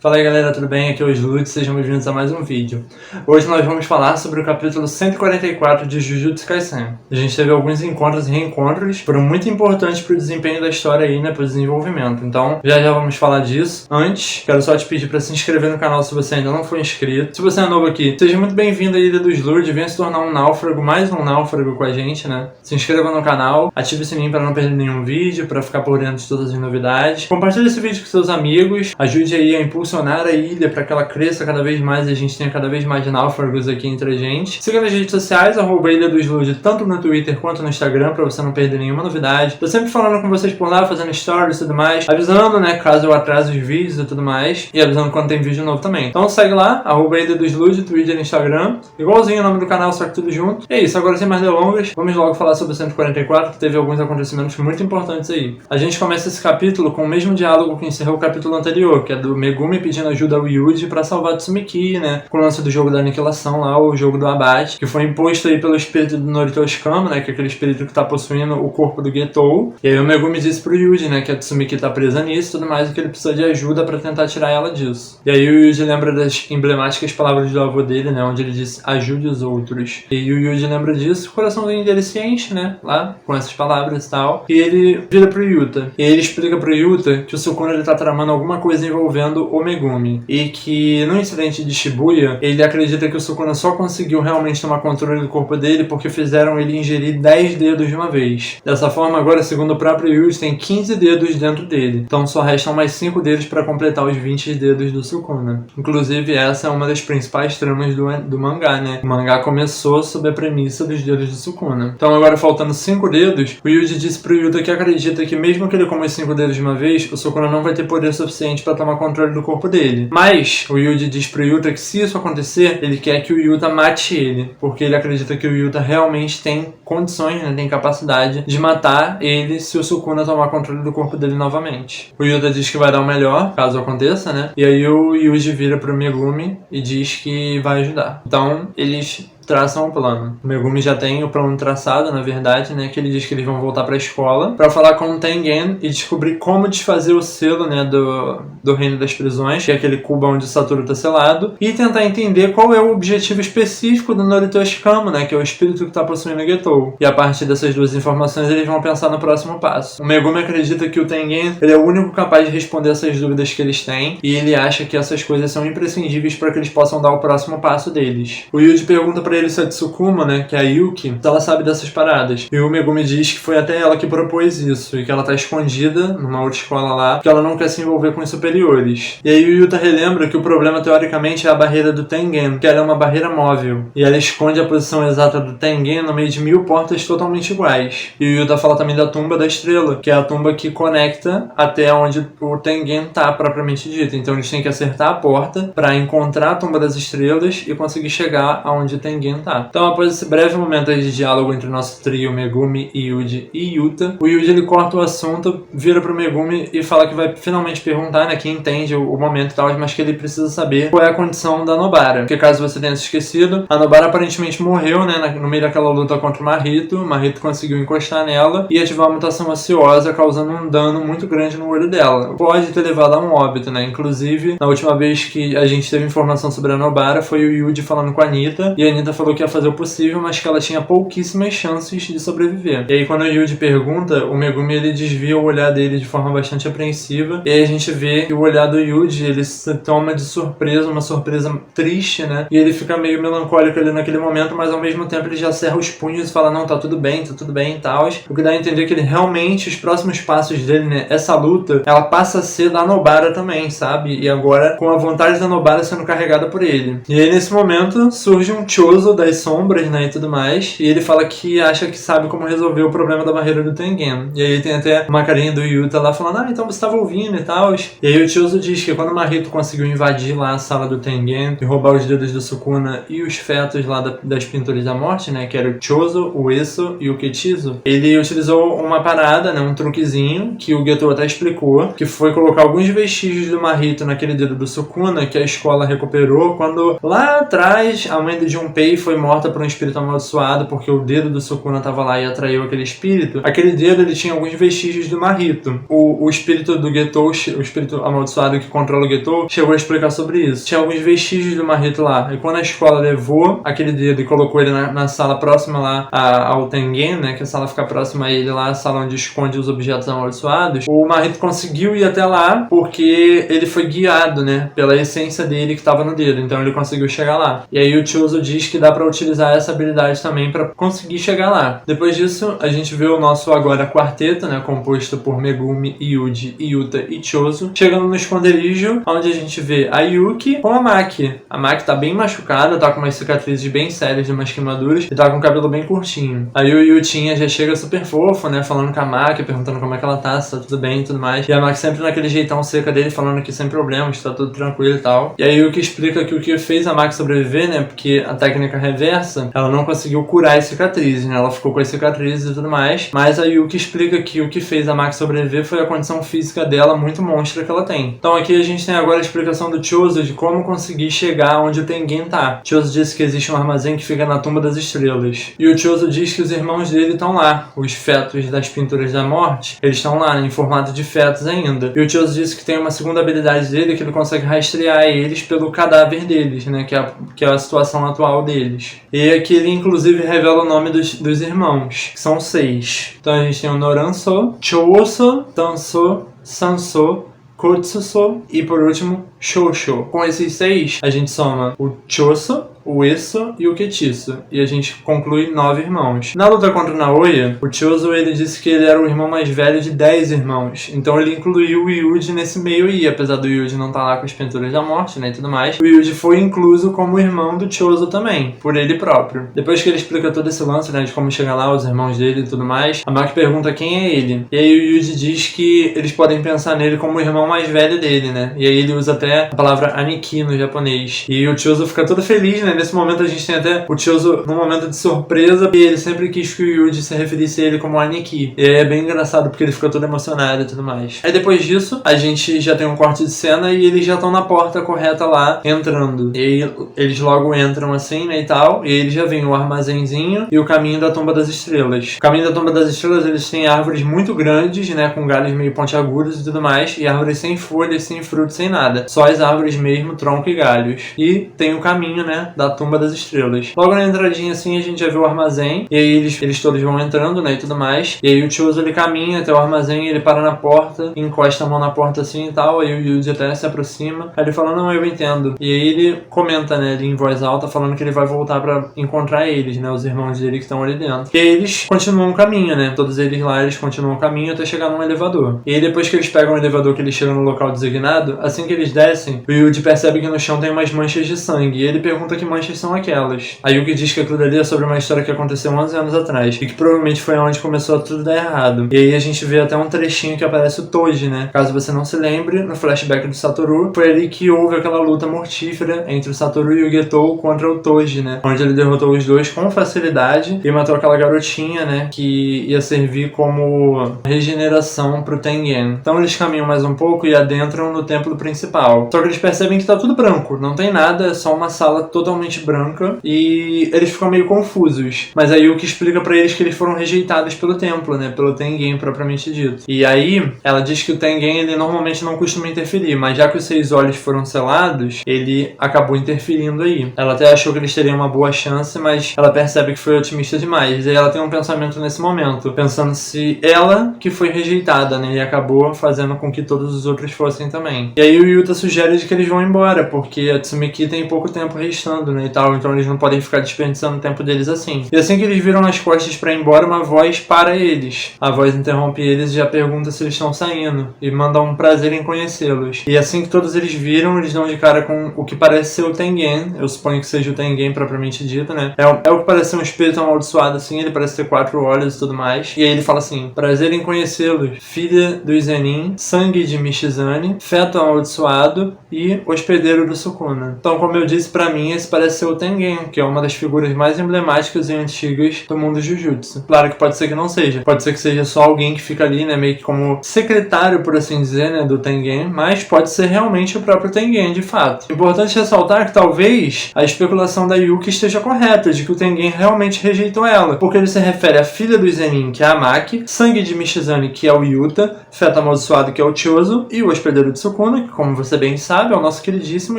Fala aí galera, tudo bem? Aqui é o Slud, sejam bem-vindos a mais um vídeo. Hoje nós vamos falar sobre o capítulo 144 de Jujutsu Kaisen. A gente teve alguns encontros e reencontros que foram muito importantes para o desempenho da história aí, né, para o desenvolvimento. Então, já vamos falar disso. Antes, quero só te pedir para se inscrever no canal se você ainda não for inscrito. Se você é novo aqui, seja muito bem-vindo à Ilha do Slud, venha se tornar um náufrago, mais um náufrago com a gente, né? Se inscreva no canal, ative o sininho para não perder nenhum vídeo, para ficar por dentro de todas as novidades. Compartilhe esse vídeo com seus amigos, ajude aí a impulsionar a ilha para que ela cresça cada vez mais e a gente tenha cada vez mais náufragos aqui entre a gente. Siga nas redes sociais, @Ilha do Slud, tanto no Twitter quanto no Instagram, para você não perder nenhuma novidade. Tô sempre falando com vocês por lá, fazendo stories e tudo mais, avisando, né, caso eu atrase os vídeos e tudo mais, e avisando quando tem vídeo novo também. Então segue lá, @Ilha do Slud, Twitter e Instagram, igualzinho o nome do canal, só que tudo junto. E é isso, agora sem mais delongas, vamos logo falar sobre o 144, que teve alguns acontecimentos muito importantes aí. A gente começa esse capítulo com o mesmo diálogo que encerrou o capítulo anterior, que é do Megumi pedindo ajuda ao Yuji pra salvar Tsumiki, né? Com o lance do jogo da aniquilação lá, o jogo do abate, que foi imposto aí pelo espírito do Noritoshikama, né? Que é aquele espírito que tá possuindo o corpo do Getou. E aí o Megumi disse pro Yuji, né? Que a Tsumiki tá presa nisso e tudo mais, e que ele precisa de ajuda pra tentar tirar ela disso. E aí o Yuji lembra das emblemáticas palavras do avô dele, né? Onde ele disse, ajude os outros. E o Yuji lembra disso, o coraçãozinho dele se enche, né? Lá, com essas palavras e tal. E ele vira pro Yuta. E aí ele explica pro Yuta que o Sukuna ele tá tramando alguma coisa envolvendo o Megumi. E que no incidente de Shibuya, ele acredita que o Sukuna só conseguiu realmente tomar controle do corpo dele porque fizeram ele ingerir 10 dedos de uma vez. Dessa forma, agora, segundo o próprio Yuji, tem 15 dedos dentro dele. Então só restam mais 5 dedos para completar os 20 dedos do Sukuna. Inclusive, essa é uma das principais tramas do mangá, né? O mangá começou sob a premissa dos dedos do Sukuna. Então agora, faltando 5 dedos, o Yuji disse pro Yuta que acredita que mesmo que ele coma os 5 dedos de uma vez, o Sukuna não vai ter poder suficiente para tomar controle do corpo dele. Mas o Yuji diz pro Yuta que se isso acontecer, ele quer que o Yuta mate ele, porque ele acredita que o Yuta realmente tem condições, né, tem capacidade de matar ele se o Sukuna tomar controle do corpo dele novamente. O Yuta diz que vai dar o melhor, caso aconteça, né? E aí o Yuji vira pro Megumi e diz que vai ajudar. Então, eles traçam o plano. O Megumi já tem o plano traçado, na verdade, né, que ele diz que eles vão voltar pra escola pra falar com o Tengen e descobrir como desfazer o selo, né, do Reino das Prisões, que é aquele cubo onde o Satoru tá selado, e tentar entender qual é o objetivo específico do Noritoshikama, né, que é o espírito que tá possuindo o Getou. E a partir dessas duas informações, eles vão pensar no próximo passo. O Megumi acredita que o Tengen, ele é o único capaz de responder essas dúvidas que eles têm, e ele acha que essas coisas são imprescindíveis para que eles possam dar o próximo passo deles. O Yuji pergunta pra ele se a Tsukuma, né, que é a Yuki, ela sabe dessas paradas. E o Megumi diz que foi até ela que propôs isso, e que ela tá escondida numa outra escola lá, que ela não quer se envolver com os superiores. E aí o Yuta relembra que o problema teoricamente é a barreira do Tengen, que ela é uma barreira móvel, e ela esconde a posição exata do Tengen no meio de 1000 portas totalmente iguais. E o Yuta fala também da tumba da estrela, que é a tumba que conecta até onde o Tengen tá, propriamente dito. Então eles têm que acertar a porta pra encontrar a tumba das estrelas e conseguir chegar aonde o Tengen tá. Então, após esse breve momento aí de diálogo entre o nosso trio Megumi, Yuji e Yuta, o Yuji ele corta o assunto, vira pro Megumi e fala que vai finalmente perguntar, né, que entende o momento e tal, mas que ele precisa saber qual é a condição da Nobara. Porque caso você tenha se esquecido, a Nobara aparentemente morreu, né, no meio daquela luta contra o Mahito. O Mahito conseguiu encostar nela e ativar uma mutação ociosa, causando um dano muito grande no olho dela. Pode ter levado a um óbito, né? Inclusive, na última vez que a gente teve informação sobre a Nobara, foi o Yuji falando com a Anitta, e a Anitta falou que ia fazer o possível, mas que ela tinha pouquíssimas chances de sobreviver. E aí quando o Yuji pergunta, o Megumi ele desvia o olhar dele de forma bastante apreensiva, e aí a gente vê que o olhar do Yuji ele se toma de surpresa, uma surpresa triste, né? E ele fica meio melancólico ali naquele momento, mas ao mesmo tempo ele já cerra os punhos e fala, não, tá tudo bem e tal. O que dá a entender que ele realmente, os próximos passos dele, né, essa luta, ela passa a ser da Nobara também, sabe? E agora com a vontade da Nobara sendo carregada por ele. E aí nesse momento surge um Chozo das sombras, né, e tudo mais, e ele fala que acha que sabe como resolver o problema da barreira do Tengen. E aí tem até uma carinha do Yuta lá falando, então você tava ouvindo e tal. E aí o Chozo diz que quando o Mahito conseguiu invadir lá a sala do Tengen e roubar os dedos do Sukuna e os fetos lá das pinturas da morte, né, que era o Chozo, o Eso e o Kechizo, ele utilizou uma parada, né, um truquezinho, que o Getou até explicou, que foi colocar alguns vestígios do Mahito naquele dedo do Sukuna, que a escola recuperou quando lá atrás a mãe de Junpei Sei foi morta por um espírito amaldiçoado porque o dedo do Sukuna tava lá e atraiu aquele espírito. Aquele dedo, ele tinha alguns vestígios do Mahito. O espírito do Getou, o espírito amaldiçoado que controla o Getou, chegou a explicar sobre isso. Tinha alguns vestígios do Mahito lá. E quando a escola levou aquele dedo e colocou ele na sala próxima lá ao Tengen, né, que a sala fica próxima a ele lá, a sala onde esconde os objetos amaldiçoados, o Mahito conseguiu ir até lá porque ele foi guiado, né, pela essência dele que estava no dedo. Então ele conseguiu chegar lá. E aí o Chozo diz que dá pra utilizar essa habilidade também pra conseguir chegar lá. Depois disso, a gente vê o nosso agora quarteto, né, composto por Megumi, Yuji, Yuta e Chozo, chegando no esconderijo, onde a gente vê a Yuki com a Maki. A Maki tá bem machucada, tá com umas cicatrizes bem sérias de umas queimaduras e tá com o cabelo bem curtinho. Aí o Yutinha já chega super fofo, né, falando com a Maki, perguntando como é que ela tá, se tá tudo bem e tudo mais. E a Maki sempre naquele jeitão seca dele, falando que sem problemas, tá tudo tranquilo e tal. E aí o Yuki explica que o que fez a Maki sobreviver, né, porque a técnica reversa, ela não conseguiu curar as cicatrizes, né, ela ficou com as cicatrizes e tudo mais. Mas a Yuki explica que o que fez a Maki sobreviver foi a condição física dela muito monstra que ela tem. Então aqui a gente tem agora a explicação do Chozo de como conseguir chegar onde o Tengen tá. Chozo disse que existe um armazém que fica na Tumba das Estrelas. E o Chozo diz que os irmãos dele estão lá. Os fetos das pinturas da morte, eles estão lá, né, em formato de fetos ainda. E o Chozo disse que tem uma segunda habilidade dele, que ele consegue rastrear eles pelo cadáver deles, né, que é a situação atual deles. E aqui ele inclusive revela o nome dos irmãos, que são 6. Então a gente tem o Noranso, Chouso, Tanso, Sanso, Kotsuso e por último Shosho. Com esses 6 a gente soma o Choso, o Eso e o Ketiso, e a gente conclui 9 irmãos. Na luta contra o Naoya, o Chozo ele disse que ele era o irmão mais velho de 10 irmãos, então ele incluiu o Yuji nesse meio aí, apesar do Yuji não estar lá com as pinturas da morte, né, e tudo mais. O Yuji foi incluso como irmão do Chozo também, por ele próprio. Depois que ele explica todo esse lance, né, de como chegar lá, os irmãos dele e tudo mais, a Maki pergunta quem é ele, e aí o Yuji diz que eles podem pensar nele como o irmão mais velho dele, né, e aí ele usa até a palavra Aniki no japonês, e o Chozo fica todo feliz, né. Nesse momento a gente tem até o Chozo num momento de surpresa, e ele sempre quis que o Yuji se referisse a ele como Aniki. E aí é bem engraçado porque ele fica todo emocionado e tudo mais. Aí depois disso, a gente já tem um corte de cena e eles já estão na porta correta lá, entrando. E aí eles logo entram assim, né, e tal, e eles já vêm o armazenzinho e o caminho da Tumba das Estrelas. O caminho da Tumba das Estrelas, eles têm árvores muito grandes, né, com galhos meio pontiagudos e tudo mais, e árvores sem folhas, sem frutos, sem nada. Só as árvores mesmo, tronco e galhos. E tem o caminho, né, da Tumba das Estrelas. Logo na entradinha assim a gente já vê o armazém, e aí eles todos vão entrando, né, e tudo mais. E aí o Chozo ele caminha até o armazém, ele para na porta, encosta a mão na porta assim e tal, aí o Yuji até se aproxima. Aí ele fala, não, eu entendo. E aí ele comenta, né, ali em voz alta, falando que ele vai voltar pra encontrar eles, né, os irmãos dele que estão ali dentro. E aí eles continuam o caminho, né, todos eles lá, eles continuam o caminho até chegar num elevador. E aí depois que eles pegam o elevador, que eles chegam no local designado, assim que eles descem, o Yuji percebe que no chão tem umas manchas de sangue, e ele pergunta que manchas são aquelas. A Yuki diz que aquilo ali é sobre uma história que aconteceu 11 anos atrás, e que provavelmente foi onde começou a tudo dar errado. E aí a gente vê até um trechinho que aparece o Toji, né? Caso você não se lembre, no flashback do Satoru, foi ali que houve aquela luta mortífera entre o Satoru e o Getou contra o Toji, né? Onde ele derrotou os dois com facilidade e matou aquela garotinha, né? Que ia servir como regeneração pro Tengen. Então eles caminham mais um pouco e adentram no templo principal. Só que eles percebem que tá tudo branco, não tem nada, é só uma sala totalmente branca, e eles ficam meio confusos. Mas aí o que explica pra eles que eles foram rejeitados pelo templo, né? Pelo Tengen propriamente dito. E aí ela diz que o Tengen ele normalmente não costuma interferir, mas já que os 6 olhos foram selados, ele acabou interferindo aí. Ela até achou que eles teriam uma boa chance, mas ela percebe que foi otimista demais. E aí ela tem um pensamento nesse momento, pensando se ela que foi rejeitada, né? E acabou fazendo com que todos os outros fossem também. E aí o Yuta sugere de que eles vão embora, porque a Tsumiki tem pouco tempo restando, né? E tal, então eles não podem ficar desperdiçando o tempo deles assim. E assim que eles viram as costas pra ir embora, uma voz para eles. A voz interrompe eles e já pergunta se eles estão saindo, e manda um prazer em conhecê-los. E assim que todos eles viram, eles dão de cara com o que parece ser o Tengen. Eu suponho que seja o Tengen propriamente dito, né? É o que parece ser um espírito amaldiçoado assim, ele parece ter 4 olhos e tudo mais. E aí ele fala assim, prazer em conhecê-los, filha do Zenin, sangue de Michizane, feto amaldiçoado e hospedeiro do Sukuna. Então, como eu disse, pra mim esse parece aparecer o Tengen, que é uma das figuras mais emblemáticas e antigas do mundo Jujutsu. Claro que pode ser que não seja. Pode ser que seja só alguém que fica ali, né, meio que como secretário, por assim dizer, né, do Tengen, mas pode ser realmente o próprio Tengen, de fato. Importante ressaltar que talvez a especulação da Yuki esteja correta, de que o Tengen realmente rejeitou ela, porque ele se refere à filha do Zenin, que é a Maki, sangue de Michizane, que é o Yuta, feto amaldiçoado, que é o Chozo, e o hospedeiro de Sukuna, que, como você bem sabe, é o nosso queridíssimo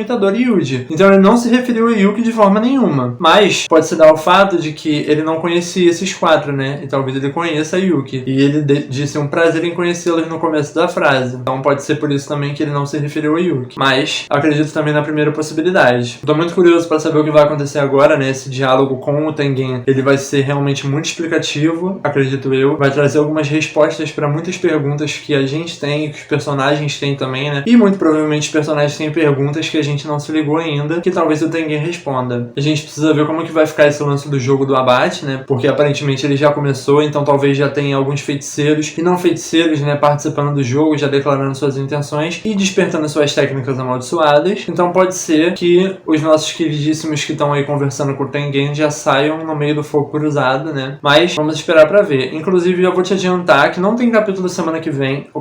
Itadori Yuji. Então ele não se referiu a Yuki de forma nenhuma, mas pode se dar ao fato de que ele não conhecia esses 4, né, e talvez ele conheça a Yuki, e ele disse um prazer em conhecê-los no começo da frase, então pode ser por isso também que ele não se referiu a Yuki, mas acredito também na primeira possibilidade. Tô muito curioso para saber o que vai acontecer agora, né, esse diálogo com o Tengen, ele vai ser realmente muito explicativo, acredito eu, vai trazer algumas respostas para muitas perguntas que a gente tem, que os personagens têm também, né, e muito provavelmente os personagens têm perguntas que a gente não se ligou ainda, que talvez o Tengen responda. A gente precisa ver como que vai ficar esse lance do jogo do abate, né, porque aparentemente ele já começou, então talvez já tenha alguns feiticeiros e não feiticeiros, né, participando do jogo, já declarando suas intenções e despertando suas técnicas amaldiçoadas. Então pode ser que os nossos queridíssimos que estão aí conversando com o Tengen já saiam no meio do fogo cruzado, né, mas vamos esperar pra ver. Inclusive eu vou te adiantar que não tem capítulo semana que vem, o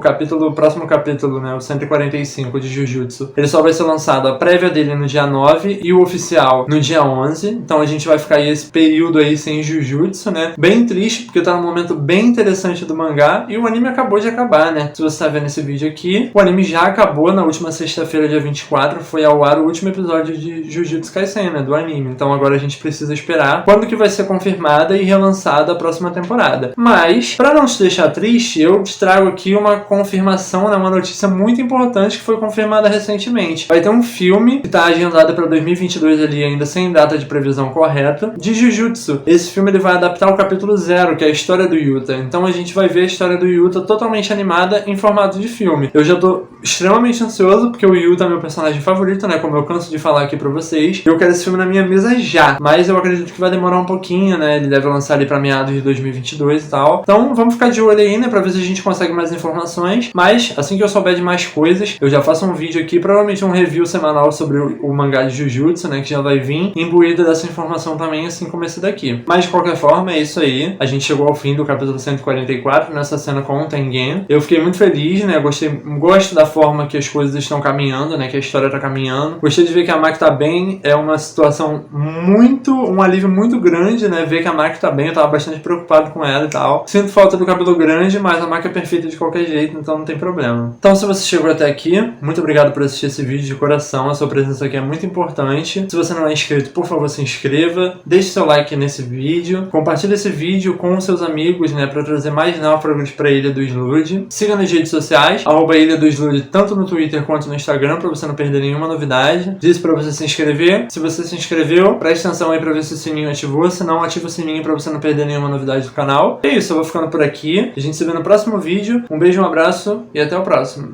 próximo capítulo, né, o 145 de Jujutsu, ele só vai ser lançado a prévia dele no dia 9 e o oficial no dia 11, então a gente vai ficar aí esse período aí sem Jujutsu, né, bem triste, porque tá num momento bem interessante do mangá, e o anime acabou de acabar, né, se você tá vendo esse vídeo aqui, o anime já acabou na última sexta-feira, dia 24, foi ao ar o último episódio de Jujutsu Kaisen, né, do anime, então agora a gente precisa esperar quando que vai ser confirmada e relançada a próxima temporada. Mas, pra não te deixar triste, eu te trago aqui uma confirmação, né, uma notícia muito importante que foi confirmada recentemente. Vai ter um filme que tá agendado pra 2022 ali, ainda sem data de previsão correta, de Jujutsu. Esse filme ele vai adaptar o capítulo 0, que é a história do Yuta. Então a gente vai ver a história do Yuta totalmente animada em formato de filme. Eu já tô extremamente ansioso, porque o Yuta é meu personagem favorito, né, como eu canso de falar aqui pra vocês. Eu quero esse filme na minha mesa já, mas eu acredito que vai demorar um pouquinho, né, ele deve lançar ali pra meados de 2022 e tal. Então vamos ficar de olho aí, né, pra ver se a gente consegue mais informações, mas assim que eu souber de mais coisas, eu já faço um vídeo aqui, provavelmente um review semanal sobre o mangá de Jujutsu, né, que já vai vir imbuído dessa informação também, assim como esse daqui. Mas de qualquer forma, é isso aí. A gente chegou ao fim do capítulo 144, nessa cena com o Tengen. Eu fiquei muito feliz, né, gosto da forma que as coisas estão caminhando, né, que a história tá caminhando. Gostei de ver que a Maki tá bem, é uma situação um alívio muito grande, né, ver que a Maki tá bem, eu tava bastante preocupado com ela e tal. Sinto falta do cabelo grande, mas a Maki é perfeita de qualquer jeito, então não tem problema. Então se você chegou até aqui, muito obrigado por assistir esse vídeo de coração, a sua presença aqui é muito importante. Se você não é inscrito, por favor se inscreva, deixe seu like nesse vídeo, compartilhe esse vídeo com seus amigos, né, para trazer mais náufragos para a Ilha do Slude. Siga nas redes sociais, @Ilha do Slude, tanto no Twitter quanto no Instagram, para você não perder nenhuma novidade. Disse para você se inscrever. Se você se inscreveu, preste atenção aí para ver se o sininho ativou, se não, ativa o sininho para você não perder nenhuma novidade do canal. É isso, eu vou ficando por aqui. A gente se vê no próximo vídeo. Um beijo, um abraço e até o próximo.